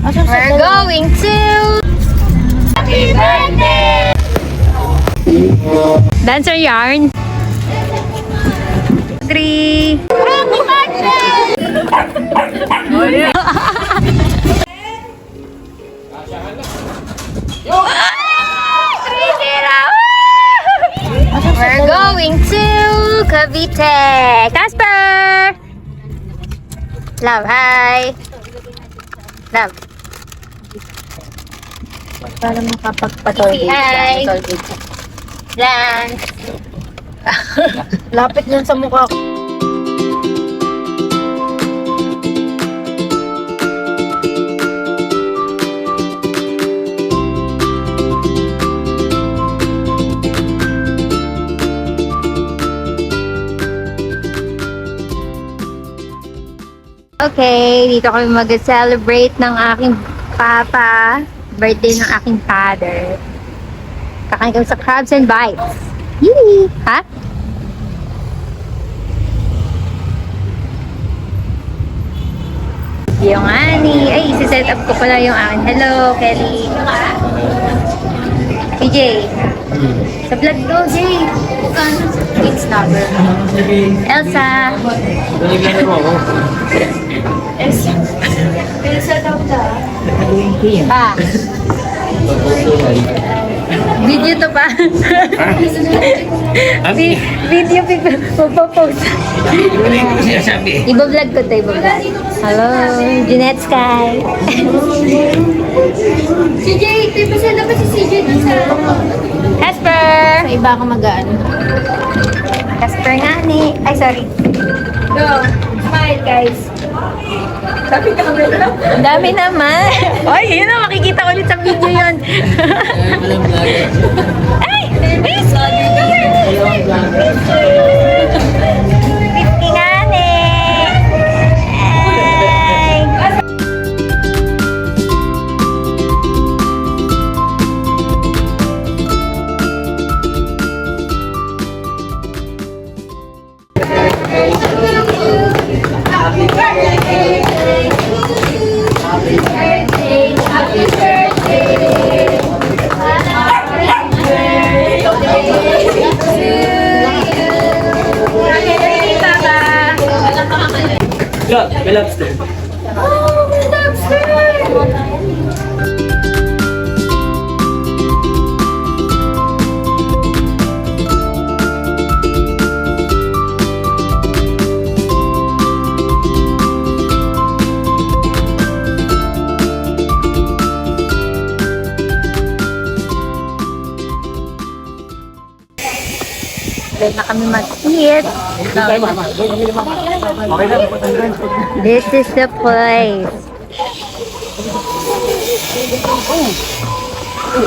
We're going to... Happy birthday! Dancer yarn. 3. Happy birthday! We're going to Cavite. Casper! Love, hi! Love. Para makapagpatol Hi! Lance! Lapit nun sa mukha ko. Okay, dito kami mag-celebrate ng aking papa. Birthday ng aking father. Kakain kami sa Crabs and Bites. Yee! Ha? Yung ani. Ay, isi-set up ko pala yung akin. Hello, Kelly. PJ. Sa vlog to, Jay. It's number. Elsa. Elsa daw ta. Pa. Video to pa. Video magpo-post. Iba-vlog ko to, iba-vlog. Hello, Jeanette Sky. CJ, di ba sila ba si CJ dun sa... Casper! Sa iba ako mag-ano. Casper nga ni... Ay, sorry. Go. Smile, guys. Sabi ka camera. Ang dami naman. Ay, yun na. Makikita ko ulit sa video yun. Ay! Risky! Risky nga ni. Ay! Look, may lobster. Oh, may lobster! Ready na kami mag-eat. This is the place.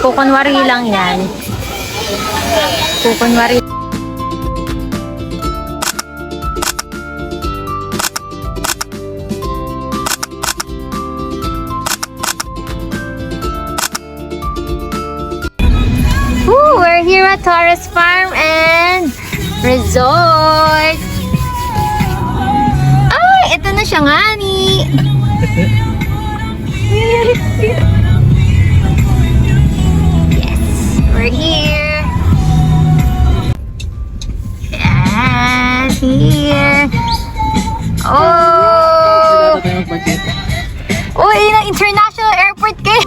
Kukunwari lang yan. Kukunwari. Ooh, we're here at Torres Farm and Resort. Ay, ito na siya nga ni. Yes, we're here. Yes, here. Oh! Oh, yun ang international airport kayo.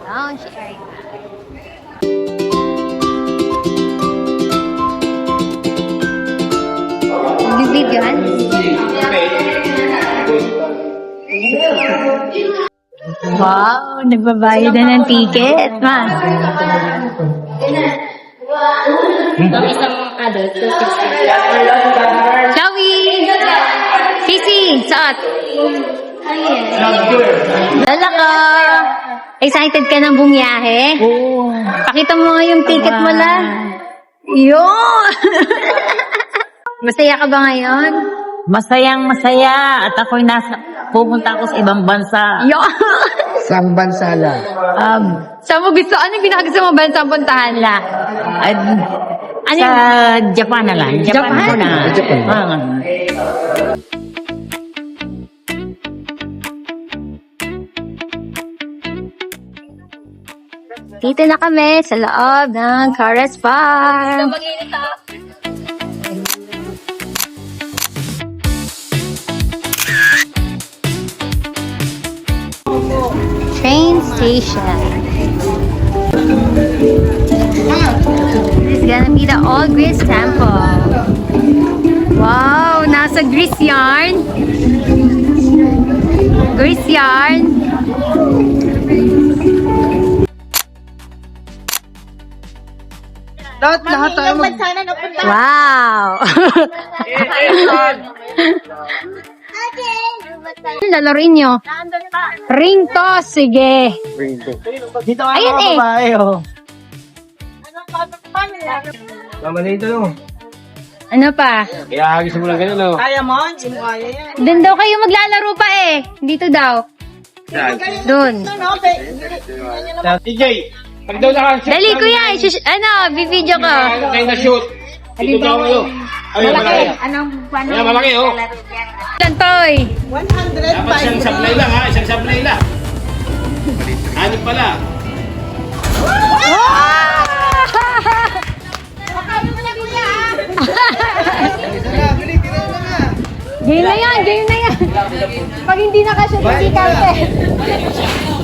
Lounge area. Bibidyohan? Wow, nagbabayad na ng ticket, ma. Chloe! Sisi, saat? Lala ka! Excited ka ng bumiyahe? Oo. Pakita mo nga yung ticket mo la. Yun! Masaya ka ba ngayon? Masayang masaya at ako'y pupunta ako sa ibang bansa. Yun! Sang bansa lang. Saan mo gusto? Anong pinakagusto mo bansa puntahan la? Ano Sa yung... Japan na lang. Japan? Muna. Japan. Dito na kami sa loob ng Caras Farm. Train station. This is gonna be the Old Greece Temple. Wow! Nasa Greece yarn. Greece yarn. Lahat tayo Wow! Lalaroin nyo. Ring toss, sige. Dito ka Ayun mga eh. babae, oh. Tama na ito, no? Ano pa? Kaya hagis mo lang ganun, no? Kaya mo, hindi mo kaya yan. Doon daw kayo maglalaro pa eh. Dito daw. Doon. DJ, pag daw naka-shoot. Dali kuya, bibidyo ko. Kayo na-shoot. Dito daw kayo. Ay, malaki. Ayan, malaki, oh. Lantoy. Dapat isang sablay lang, ha? Isang sablay lang. Hanip pala. Game na yan, game na yan. Pag hindi nakasya, hindi kante.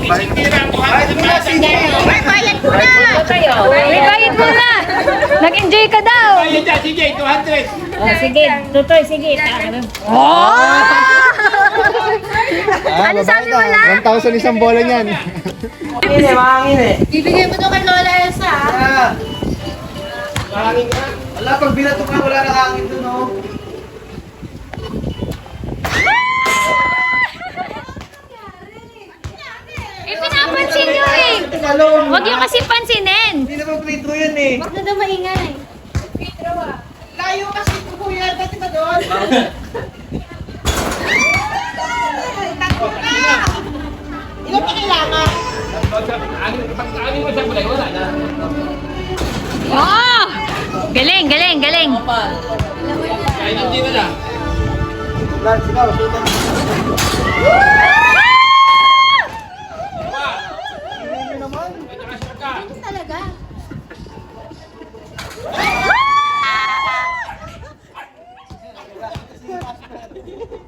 May bayad mo na. Nag-enjoy ka daw. Ayun dyan, DJ, 200. Sige, tutoy, sige. Ano sabi mo lang? 1,000 isang bola niyan. Bibigay mo to kay Lola Elsa, ha? Mahangin ka. Wala, pag binato ka, wala nakangin doon, oh. Pinapansin nyo eh. Huwag nyo kasi pansinin. Hindi naman play yan, eh. Huwag na daw maingay. Layo kasi ito, kuya. Dati ba doon? Ilan pa kailangan? Pag-aangin mo siya pala, wala na. Oh! Galing, galing, galing. Kahit hindi na lang.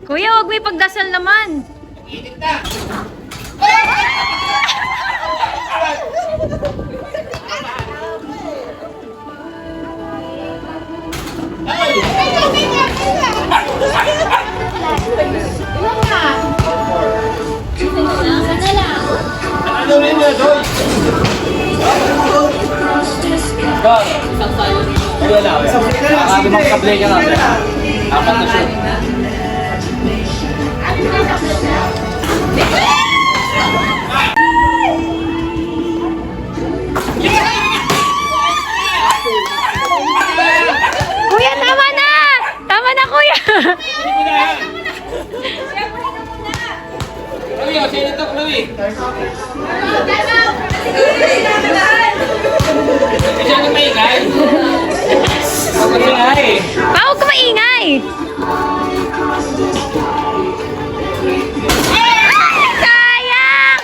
Kuya, huwag may pagdasal naman. Init na. Ano rin na, Doy? Kaya lang. Makakablay ka natin. Apat na shoot. Kuya, tama na! Tama na, kuya! Chloe, o sino ito, Chloe? Siya nang maingay. Huwag ka maingay. Huwag ka maingay! Ay, sayang!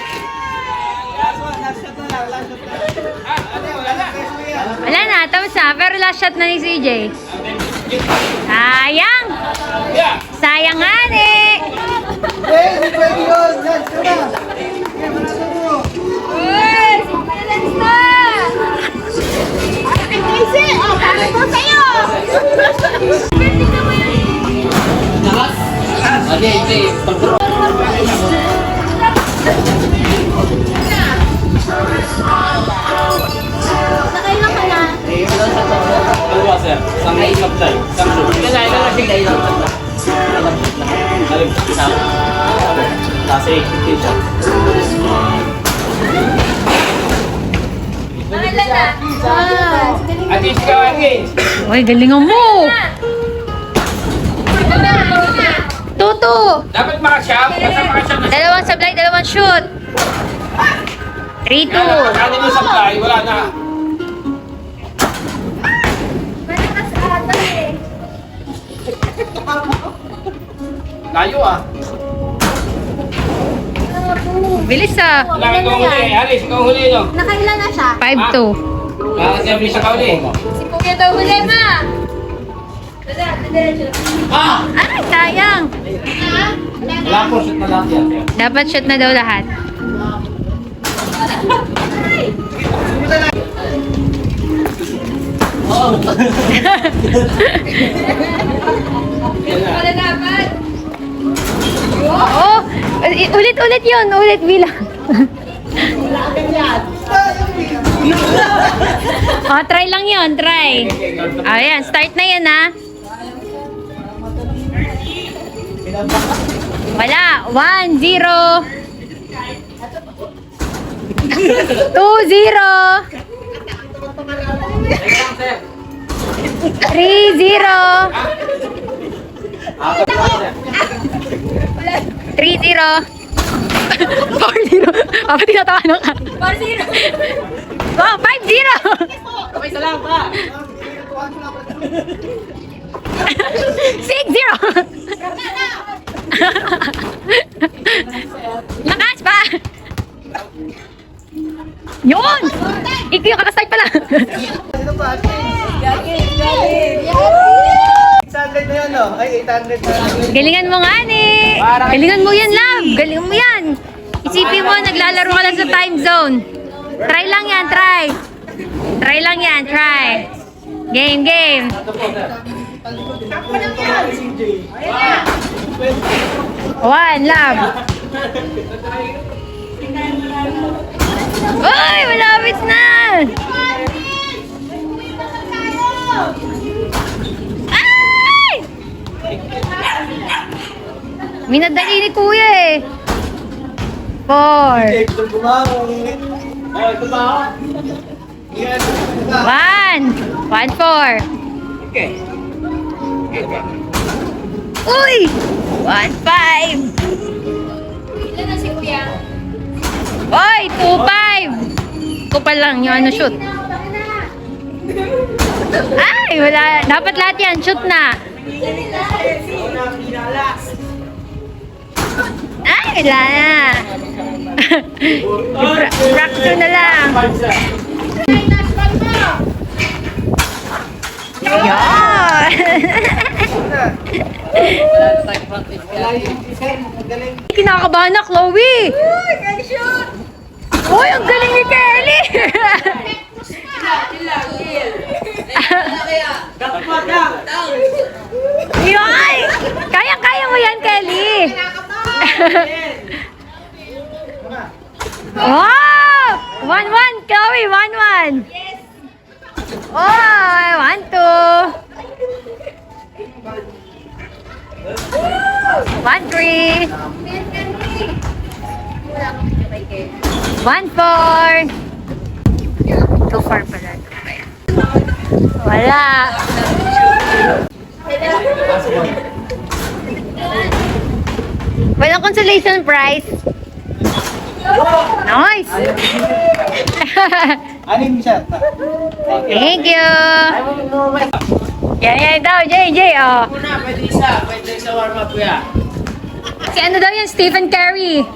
Wala na, tapos na. Pero last shot na ni CJ. Sayang! Sayang nga eh! Nakailan ka na? Dalawa, sir. Isang na isang tayo. Isang shoot. Kailangan lang kasi kayo lang. kasi. Pangalan na. Wow. At least ka again. Uy, galingan mo! Tutu. Dapat makasiyam. Basta makasiyam na siya. Dalawang sablay, dalawang shoot. 3-2. Kani mo supply, wala na. Layo ah. Bilis ah. Wala ikaw huli. Alis, ikaw huli no. Nakailan na siya? 5-2. Kaya bilis ka huli. Si Kuya daw huli, ma. Ay, sayang. Wala po, shoot na lang yan. Dapat shoot na daw lahat. Oh, ulit-ulit yun. Ulit bilang. Oh, try lang yun. Try. Ayan, start na yan, ha? Wala. 1-0. 2-0. 3-0. 3-0. 4-0. Ako tinatawanan ka. 4-0. Oh, 5-0. Okay, salam pa. 6-0. Lakas pa. Yun! Ikaw yung kakastart pala. 800 na yun, no? Ay, 800 na. Galingan mo nga, ni. Galingan mo yan, love. Galingan mo yan. Isipin mo, naglalaro ka lang sa time zone. Try lang yan, try. Try lang yan, try. Game, game. One, love. Uy, malapit na. Ay! Minadali ni Kuya eh. 4. Ito bumangon. Ay, ito ba ako? Yan. 1-4. Okay. Uy! 1-5. Ilan na si Kuya? Uy! 2-5. Kupal lang yung ano shoot. Ay! Wala. Dapat lahat yan. Shoot na. Ay! Wala na. Fracture na lang. Yan! Kinakabahan na, Chloe! Uy, ang galing ni Kelly! Yoy! Kaya-kaya mo yan, Kelly! Wow! 1-1, Chloe! 1-1! Oh, 1-2! 1-3! 1-4! 2-4 pala. Wala. Walang consolation prize. Nice! Anim siya. Thank you! Yan daw, JJ, oh. Una, pwede isa warm up kuya. Si ano daw yan, Stephen Curry.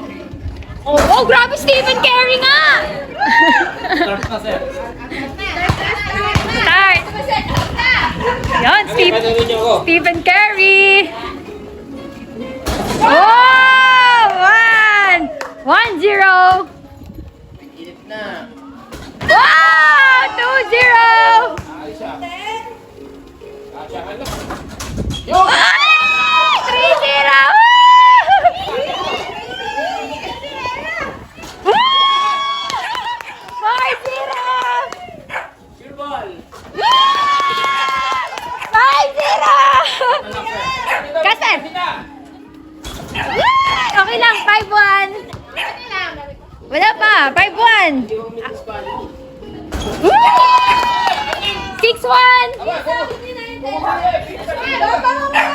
Oh, grabe Stephen Curry nga! Start na sir. Start! Yan, Stephen Curry! Oh! 1-0! Wow! 2-0! Ay! 3-0! Woo! 5-0! Woo! 5-0! Kasi! Okay lang, 5-1. pa. 5-1. 6-1.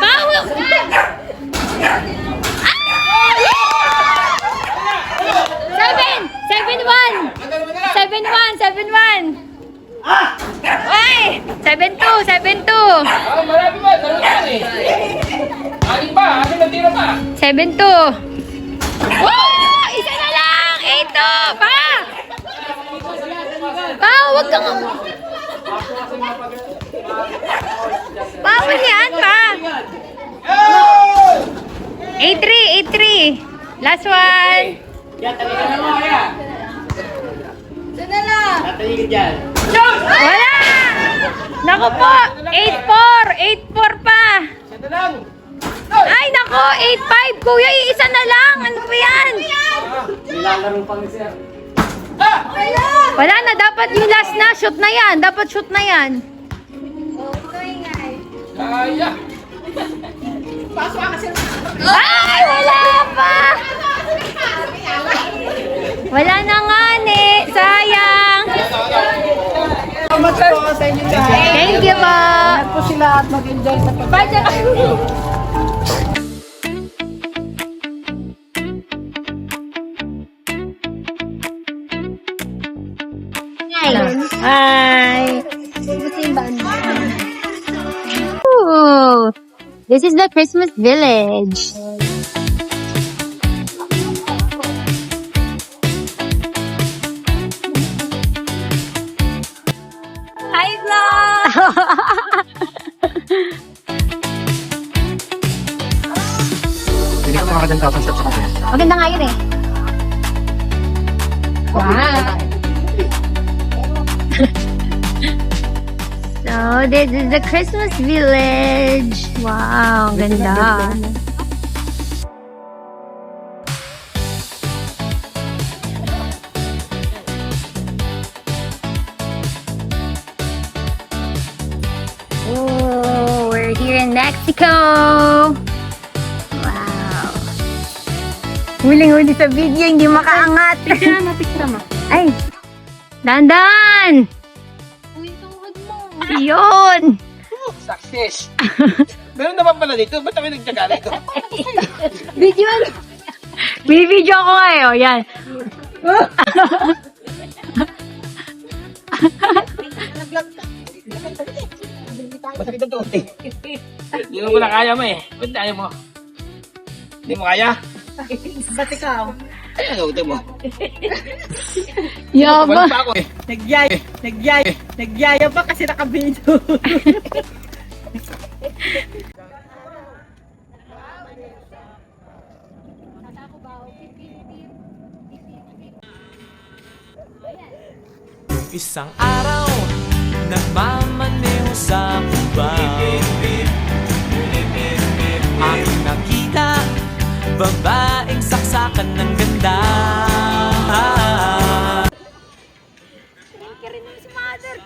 Power. 7-1. Ay! 7-2. Marami ba? Dalawa yan eh. Aling pa, aling natira pa. 7-2. Oh! Isa na lang! 8-2! Pa! Pa, huwag kang... Bawal yan, pa! 8-3. Last one. Yan, taligin na mo kaya. Taligin dyan. Wala! Naku po! 8-4 pa! Ito lang. Ay, naku! 8-5! Kuya, isa na lang! Ano ba yan? Nilalaro pang sir. Wala na, dapat yung last na. Shoot na yan. Dapat shoot na yan. Kaya. Ay, wala pa! Wala na nga, ne. Sayang. Thank you po. Po sila at mag-enjoy sa Hi. Ooh, this is the Christmas village. Hi, vlog! Hindi ko makaganda sa sa kanya. Maganda nga yun eh. Wow. So, this is the Christmas village. Wow, ganda. Oh, we're here in Mexico. Wow. Huling-huli sa video, hindi makaangat. Picture mo. Ay, dandan! Yun! Success. Meron naman pala dito. Ba't kami nagtsaga dito? Video! Binibidyo ako ngayon, yan. Masakit ang tuot eh. Hindi mo pala kaya mo eh. Ba't ayaw mo? Hindi mo kaya? Ba't ikaw? Ay, ang gawin mo. Yaba. Wala pa ako eh. Nagyaya pa kasi nakabito. Isang araw, nagmamaneho sa Cuba. Ang nakita, babaeng saksakan ng ganda. Si mother.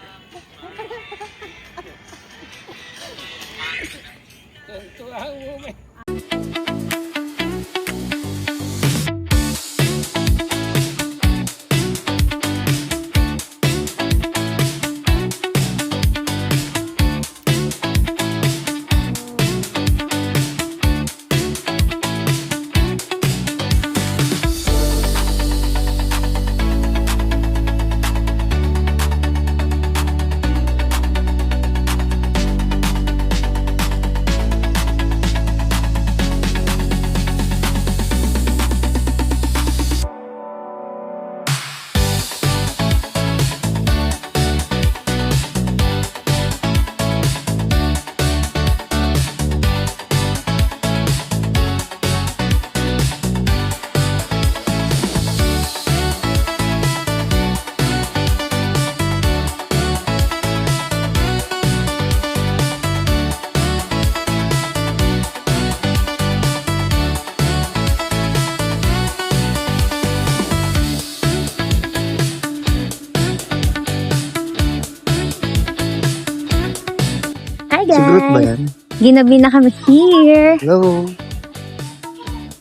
Hi guys! Sigurot ba yan? Ginabi na kami here. Hello.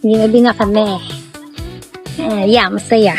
Ginabi na kami. Yeah, masaya.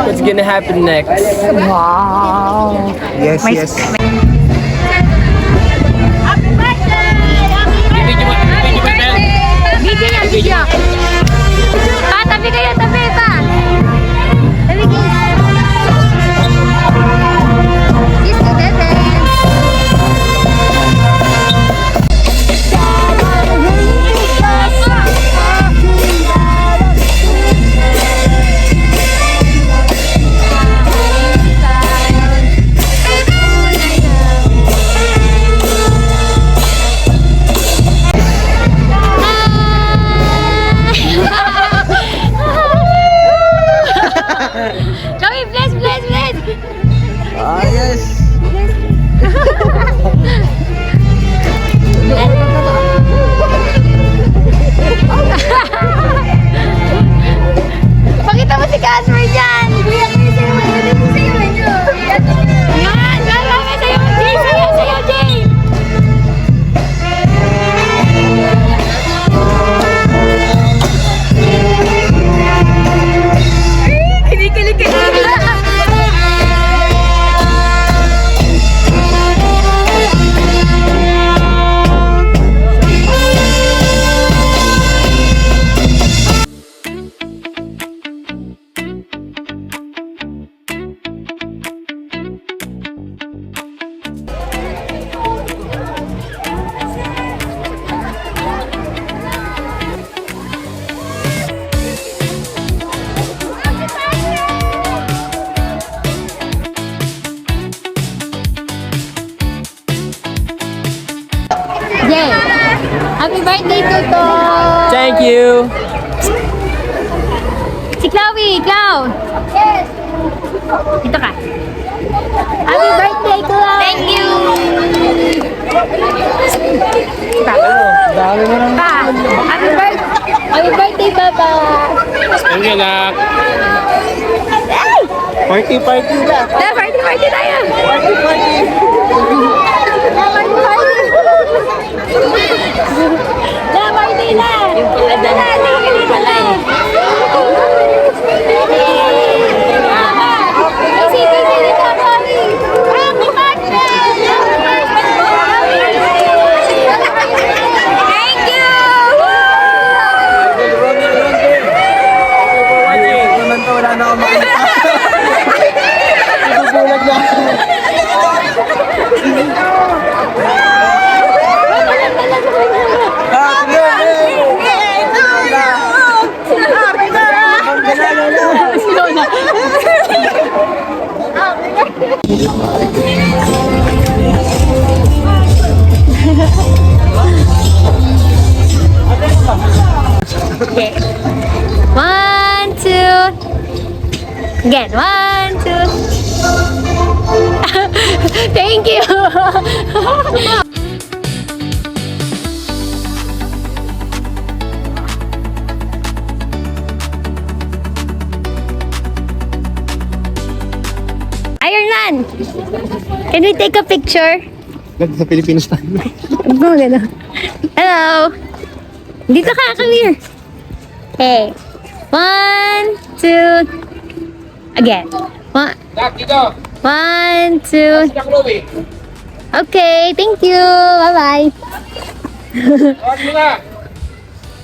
What's gonna happen next? Wow. Yes, May- yes. Video yan, video. Pa, tabi kayo, tabi pa. Tabi kayo. Kiss to the Joey, bless, bless, bless. Ah, yes. Pakita mo si Casper dyan. Kuya, kuya, sa'yo. Sa'yo, medyo. Yan, marami sa'yo. Jay, sa'yo, sa'yo, Jay. Kinikilig ka Jay, happy birthday, Toto! Thank you. Si Chloe, Clau! Yes! Dito ka. Happy birthday, Chloe! Thank you! Dami mo lang. Pa, happy birthday, Papa! Thank you, nak. Party, party na. Na, party tayo! Party, party. Na, party! Na, party na! Yung pala na, hindi pala eh. Thank you! Naman to, wala na akong makita. Ibubulag na. Okay. 1, 2. Again. 1, 2. Thank you. Iron Man, can we take a picture? Sa Pilipinas tayo. Go, gano'n. Hello. Dito ka, come here. Okay. 1, 2. Again. Nak, dito. 1, 2. Nak, Chloe. Okay, thank you. Bye-bye. Tawag mo na.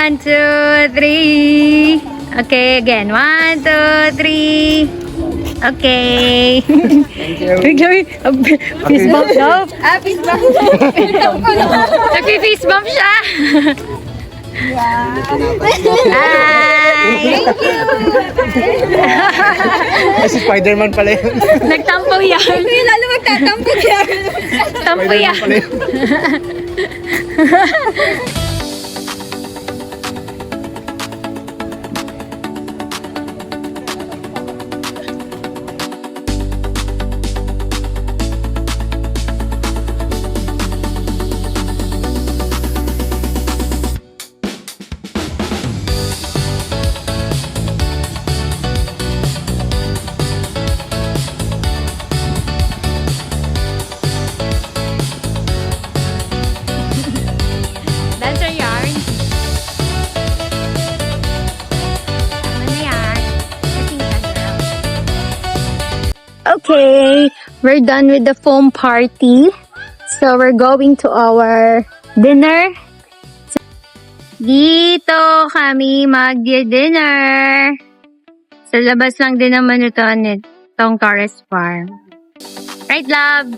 1, 2, 3. Okay, again. 1, 2, 3. Okay. Thank you. Fist bump daw. Fist bump. Nagpi-fist bump siya. Hi. Thank you. Si Spider-Man pala yun. Nagtampo yan. Lalo magtatampo yan. Tampo yan. Spider-Man pala yun. Okay, we're done with the foam party. So we're going to our dinner. Dito kami mag-dinner. Sa labas lang din naman itong Torres Farm. Right, love?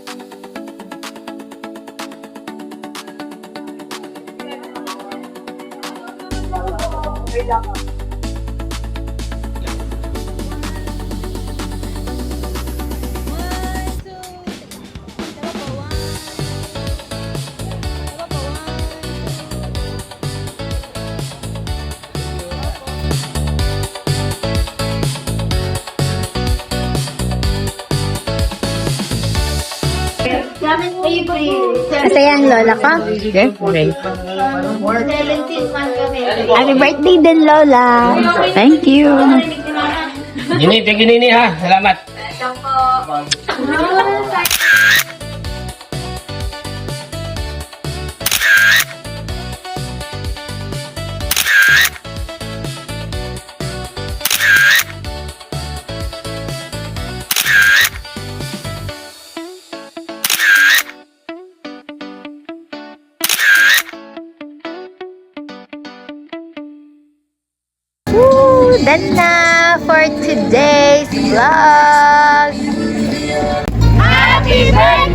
Masaya ang lola ko? Siyempre. Happy birthday din, Lola! Thank you. Ginit, ginini ha. Salamat. Woo! Done na for today's vlog! Happy birthday!